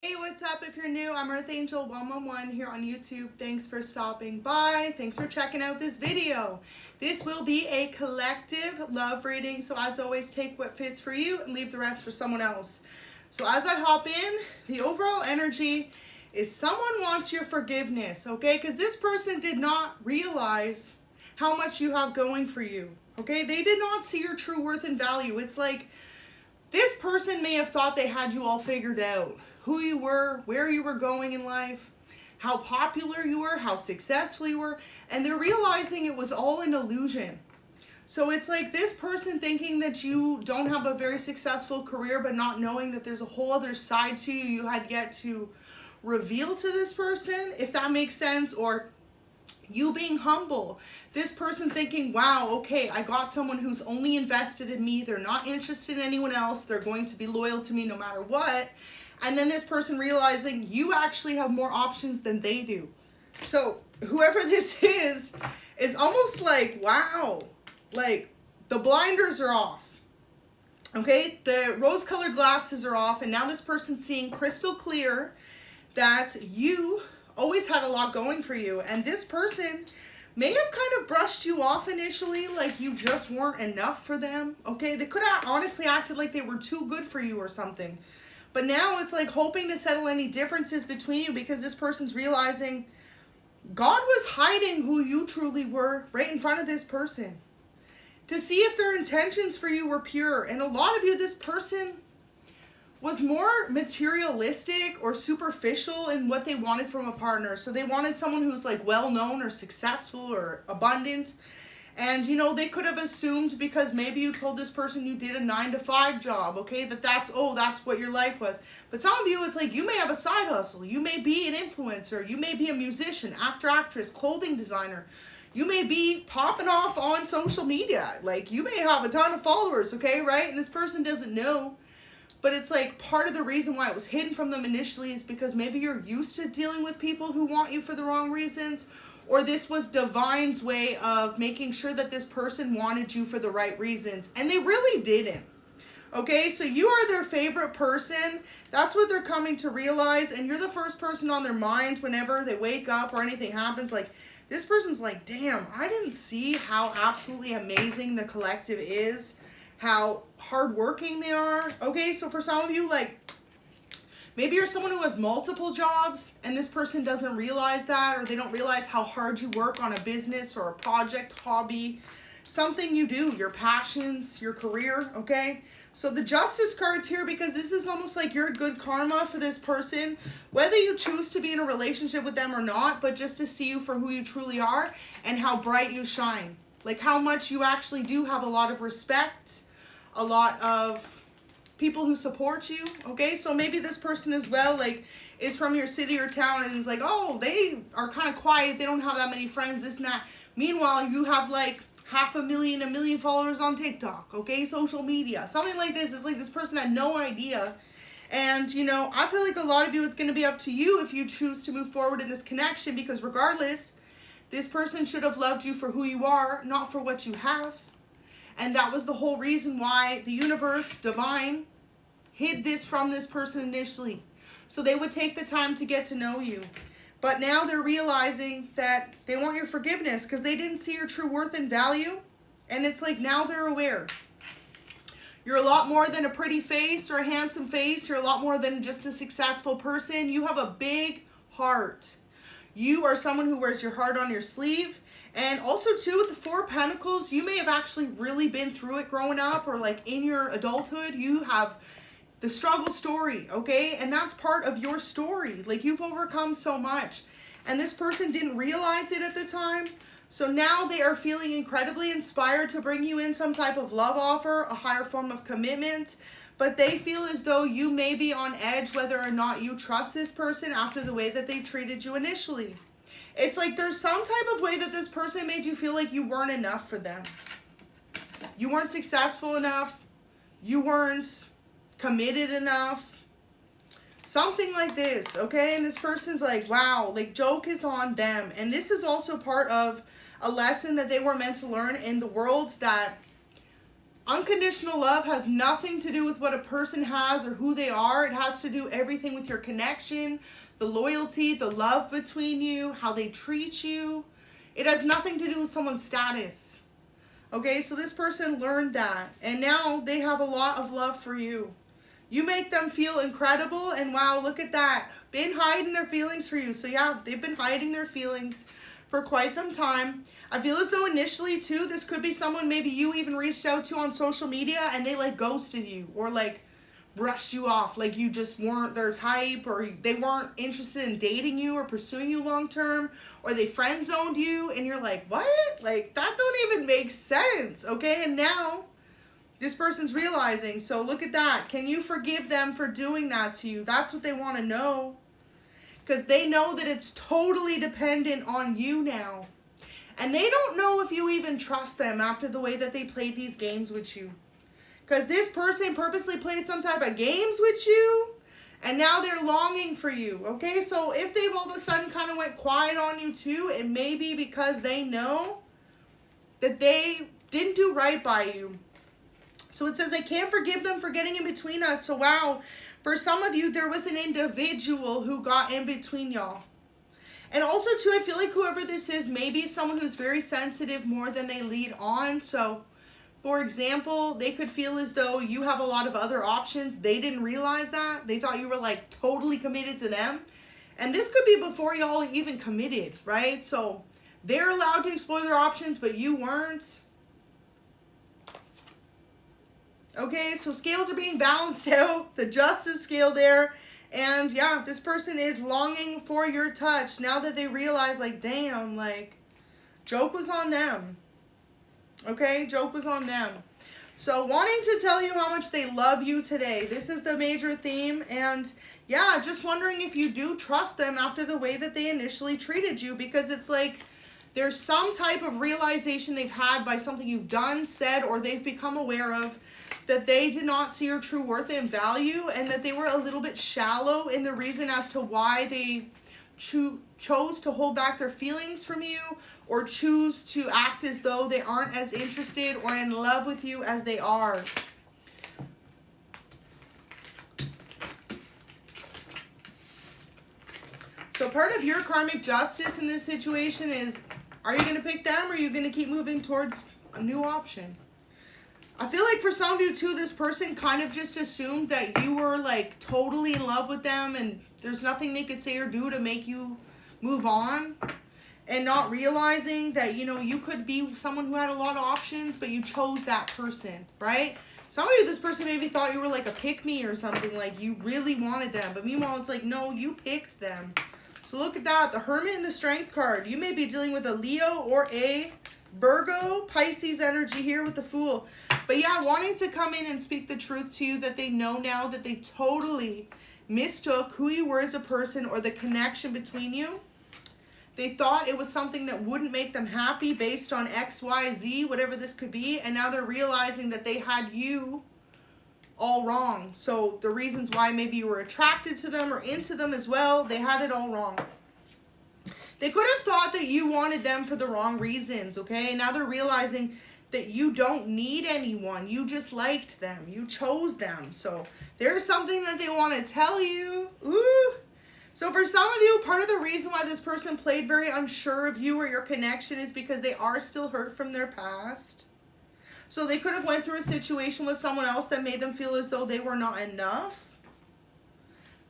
Hey, what's up? If you're new, I'm ᴛᴟᴟᴟ here on YouTube. Thanks for stopping by. Thanks for checking out this video. This will be a collective love reading, so as always, take what fits for you and leave the rest for someone else. So as I hop in, the overall energy is someone wants your forgiveness, okay? Because this person did not realize how much you have going for you, okay? They did not see your true worth and value. It's like this person may have thought they had you all figured out. Who you were, where you were going in life, how popular you were, how successful you were, and they're realizing it was all an illusion. So it's like this person thinking that you don't have a very successful career, but not knowing that there's a whole other side to you had yet to reveal to this person, if that makes sense, or you being humble. This person thinking, wow, okay, I got someone who's only invested in me. They're not interested in anyone else. They're going to be loyal to me no matter what. And then this person realizing you actually have more options than they do. So whoever this is almost like, wow, like the blinders are off. Okay, the rose-colored glasses are off, and now this person's seeing crystal clear that you always had a lot going for you. And this person may have kind of brushed you off initially, like you just weren't enough for them. Okay, they could have honestly acted like they were too good for you or something. But now it's like hoping to settle any differences between you, because this person's realizing God was hiding who you truly were right in front of this person to see if their intentions for you were pure. And a lot of you, this person was more materialistic or superficial in what they wanted from a partner. So they wanted someone who's like well-known or successful or abundant. And, you know, they could have assumed because maybe you told this person you did a 9-to-5 job, okay, that's what your life was. But some of you, it's like you may have a side hustle. You may be an influencer. You may be a musician, actor, actress, clothing designer. You may be popping off on social media. Like, you may have a ton of followers, okay, right? And this person doesn't know. But it's like part of the reason why it was hidden from them initially is because maybe you're used to dealing with people who want you for the wrong reasons. Or this was divine's way of making sure that this person wanted you for the right reasons. And they really didn't. Okay, so you are their favorite person. That's what they're coming to realize. And you're the first person on their mind whenever they wake up or anything happens. Like, this person's like, damn, I didn't see how absolutely amazing the collective is. How hardworking they are. Okay, so for some of you, like, maybe you're someone who has multiple jobs and this person doesn't realize that, or they don't realize how hard you work on a business or a project, hobby, something you do, your passions, your career, okay? So the Justice card's here because this is almost like your good karma for this person, whether you choose to be in a relationship with them or not, but just to see you for who you truly are and how bright you shine. Like how much you actually do have a lot of respect, a lot of people who support you, okay? So maybe this person as well, like, is from your city or town and is like, oh, they are kind of quiet, they don't have that many friends, this and that. Meanwhile, you have like 500,000, 1 million followers on TikTok, okay? Social media, something like this. It's like this person had no idea. And, you know, I feel like a lot of you, it's going to be up to you if you choose to move forward in this connection, because regardless, this person should have loved you for who you are, not for what you have. And that was the whole reason why the universe, divine, hid this from this person initially. So they would take the time to get to know you. But now they're realizing that they want your forgiveness because they didn't see your true worth and value. And it's like now they're aware. You're a lot more than a pretty face or a handsome face. You're a lot more than just a successful person. You have a big heart. You are someone who wears your heart on your sleeve. And also, too, with the Four of Pentacles, you may have actually really been through it growing up, or like in your adulthood, you have the struggle story, okay? And that's part of your story. Like, you've overcome so much. And this person didn't realize it at the time. So now they are feeling incredibly inspired to bring you in some type of love offer, a higher form of commitment. But they feel as though you may be on edge whether or not you trust this person after the way that they treated you initially. It's like there's some type of way that this person made you feel like you weren't enough for them. You weren't successful enough. You weren't committed enough. Something like this, okay? And this person's like, wow, like joke is on them. And this is also part of a lesson that they were meant to learn in the world, that Unconditional love has nothing to do with what a person has or who they are. It has to do everything with your connection, the loyalty, the love between you, how they treat you. It has nothing to do with someone's status. Okay, so this person learned that, and now they have a lot of love for you. You make them feel incredible, and wow, look at that. Been hiding their feelings for you. So yeah, they've been hiding their feelings for quite some time. I feel as though initially too, this could be someone maybe you even reached out to on social media and they like ghosted you or like brushed you off, like you just weren't their type, or they weren't interested in dating you or pursuing you long term, or they friend zoned you and you're like, what? Like that don't even make sense. Okay, and now this person's realizing. So look at that. Can you forgive them for doing that to you? That's what they want to know, because they know that it's totally dependent on you now. And they don't know if you even trust them after the way that they played these games with you. Because this person purposely played some type of games with you, and now they're longing for you, okay? So if they've all of a sudden kind of went quiet on you too, it may be because they know that they didn't do right by you. So it says they can't forgive them for getting in between us. So wow, for some of you, there was an individual who got in between y'all. And also too, I feel like whoever this is may be someone who's very sensitive more than they lead on. So for example, they could feel as though you have a lot of other options. They didn't realize that. They thought you were like totally committed to them. And this could be before y'all even committed, right? So they're allowed to explore their options, but you weren't. Okay, so scales are being balanced out. The justice scale there. And yeah, this person is longing for your touch now that they realize, like, damn, like, joke was on them. Okay, joke was on them. So wanting to tell you how much they love you today. This is the major theme. And yeah, just wondering if you do trust them after the way that they initially treated you, because it's like there's some type of realization they've had by something you've done, said, or they've become aware of, that they did not see your true worth and value, and that they were a little bit shallow in the reason as to why they chose to hold back their feelings from you, or choose to act as though they aren't as interested or in love with you as they are. So part of your karmic justice in this situation is, are you going to pick them, or are you going to keep moving towards a new option? I feel like for some of you too, this person kind of just assumed that you were like totally in love with them and there's nothing they could say or do to make you move on, and not realizing that, you know, you could be someone who had a lot of options, but you chose that person, right? Some of you, this person maybe thought you were like a pick-me or something, like you really wanted them, but meanwhile it's like, no, you picked them. So look at that, the Hermit and the Strength card. You may be dealing with a Leo or a Virgo, Pisces energy here with the Fool. But yeah, wanting to come in and speak the truth to you, that they know now that they totally mistook who you were as a person or the connection between you. They thought it was something that wouldn't make them happy based on X, Y, Z, whatever this could be. And now they're realizing that they had you all wrong. So the reasons why maybe you were attracted to them or into them as well, they had it all wrong. They could have thought that you wanted them for the wrong reasons, okay? Now they're realizing that you don't need anyone. You just liked them. You chose them. So there's something that they want to tell you. Ooh. So for some of you, part of the reason why this person played very unsure of you or your connection is because they are still hurt from their past. So they could have went through a situation with someone else that made them feel as though they were not enough.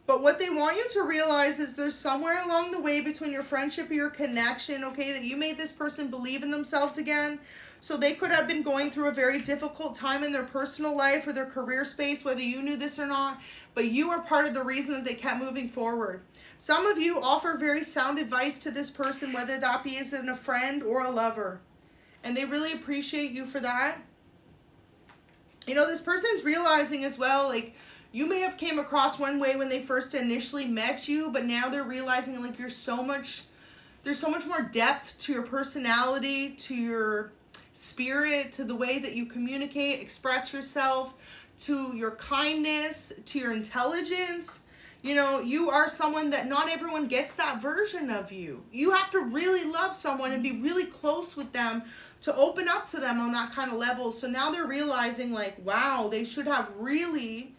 But what they want you to realize is there's somewhere along the way between your friendship or your connection, okay, that you made this person believe in themselves again. So they could have been going through a very difficult time in their personal life or their career space, whether you knew this or not, but you are part of the reason that they kept moving forward. Some of you offer very sound advice to this person, whether that be as in a friend or a lover. And they really appreciate you for that. You know, this person's realizing as well, like, you may have came across one way when they first initially met you, but now they're realizing like there's so much more depth to your personality, to your spirit, to the way that you communicate, express yourself, to your kindness, to your intelligence. You know, you are someone that not everyone gets that version of you. You have to really love someone and be really close with them to open up to them on that kind of level. So now they're realizing like, wow, they should have really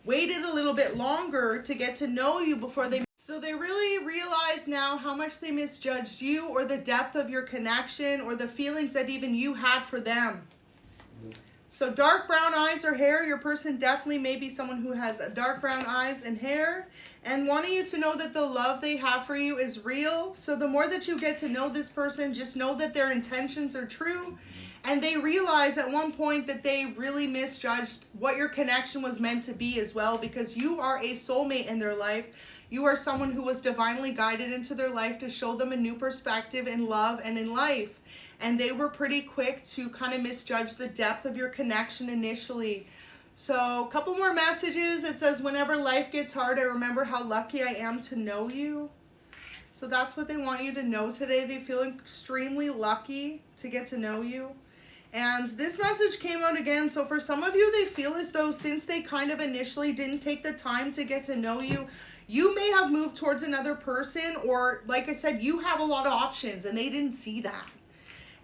waited a little bit longer to get to know you before they... So they really realize now how much they misjudged you, or the depth of your connection, or the feelings that even you had for them. So dark brown eyes or hair, your person definitely may be someone who has dark brown eyes and hair, and wanting you to know that the love they have for you is real. So the more that you get to know this person, just know that their intentions are true, and they realize at one point that they really misjudged what your connection was meant to be as well, because you are a soulmate in their life. You are someone who was divinely guided into their life to show them a new perspective in love and in life. And they were pretty quick to kind of misjudge the depth of your connection initially. So a couple more messages. It says, whenever life gets hard, I remember how lucky I am to know you. So that's what they want you to know today. They feel extremely lucky to get to know you. And this message came out again. So for some of you, they feel as though since they kind of initially didn't take the time to get to know you, you may have moved towards another person, or like I said, you have a lot of options and they didn't see that.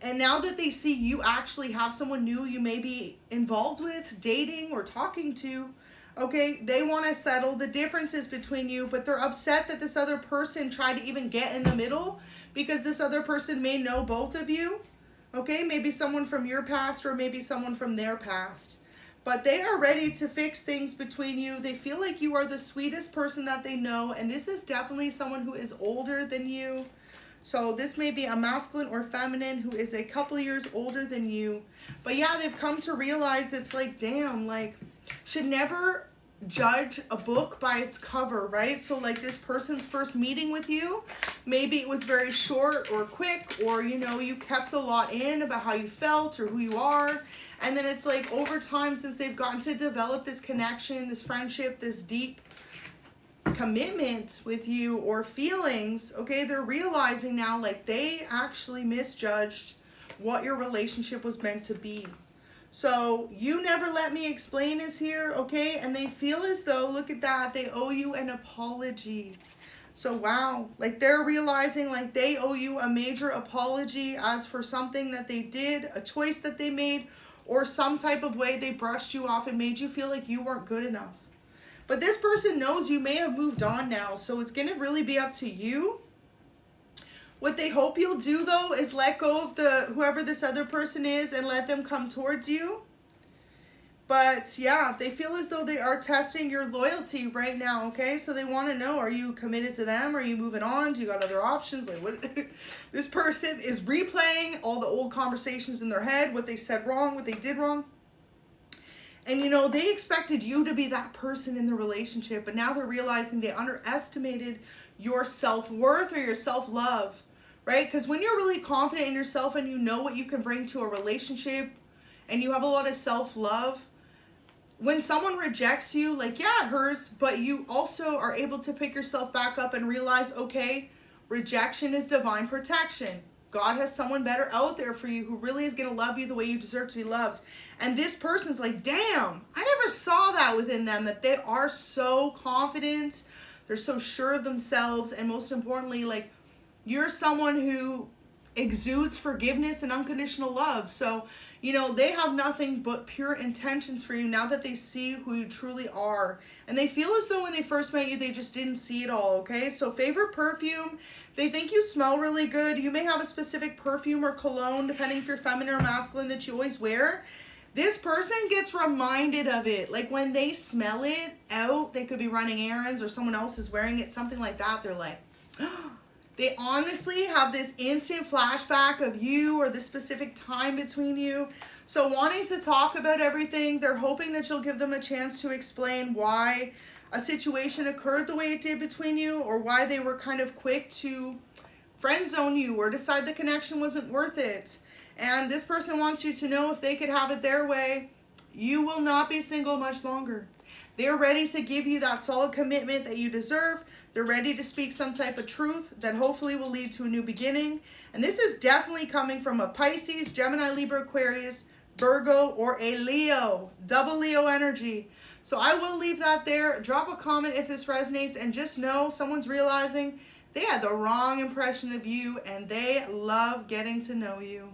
And now that they see you actually have someone new you may be involved with, dating, or talking to, okay, they want to settle the differences between you, but they're upset that this other person tried to even get in the middle, because this other person may know both of you, okay? Maybe someone from your past or maybe someone from their past. But they are ready to fix things between you. They feel like you are the sweetest person that they know, and this is definitely someone who is older than you. So this may be a masculine or feminine who is a couple years older than you. But yeah, they've come to realize it's like, damn, like, should never judge a book by its cover, right? So like this person's first meeting with you, maybe it was very short or quick, or, you know, you kept a lot in about how you felt or who you are. And then it's like over time, since they've gotten to develop this connection, this friendship, this deep commitment with you or feelings, okay, they're realizing now like they actually misjudged what your relationship was meant to be. So you never let me explain is here, okay, and they feel as though, look at that, they owe you an apology. So wow, like they're realizing like they owe you a major apology as for something that they did, a choice that they made, or some type of way they brushed you off and made you feel like you weren't good enough. But this person knows you may have moved on now, so it's going to really be up to you. What they hope you'll do, though, is let go of whoever this other person is and let them come towards you. But yeah, they feel as though they are testing your loyalty right now, okay? So they want to know, are you committed to them? Are you moving on? Do you got other options? Like, what? This person is replaying all the old conversations in their head, what they said wrong, what they did wrong. And, you know, they expected you to be that person in the relationship, but now they're realizing they underestimated your self-worth or your self-love, right? Because when you're really confident in yourself and you know what you can bring to a relationship and you have a lot of self-love, when someone rejects you, like, yeah, it hurts, but you also are able to pick yourself back up and realize, okay, rejection is divine protection. God has someone better out there for you who really is going to love you the way you deserve to be loved. And this person's like, damn, I never saw that within them, that they are so confident, they're so sure of themselves, and most importantly, like, you're someone who exudes forgiveness and unconditional love. So, you know, they have nothing but pure intentions for you now that they see who you truly are. And they feel as though when they first met you, they just didn't see it all, okay? So favorite perfume, they think you smell really good. You may have a specific perfume or cologne, depending if you're feminine or masculine, that you always wear. This person gets reminded of it. Like when they smell it out, they could be running errands or someone else is wearing it, something like that. They're like, they honestly have this instant flashback of you or the specific time between you. So wanting to talk about everything, they're hoping that you'll give them a chance to explain why a situation occurred the way it did between you, or why they were kind of quick to friend zone you or decide the connection wasn't worth it. And this person wants you to know if they could have it their way, you will not be single much longer. They're ready to give you that solid commitment that you deserve. They're ready to speak some type of truth that hopefully will lead to a new beginning. And this is definitely coming from a Pisces, Gemini, Libra, Aquarius, Virgo, or a Leo, double Leo energy. So I will leave that there. Drop a comment if this resonates, and just know someone's realizing they had the wrong impression of you and they love getting to know you.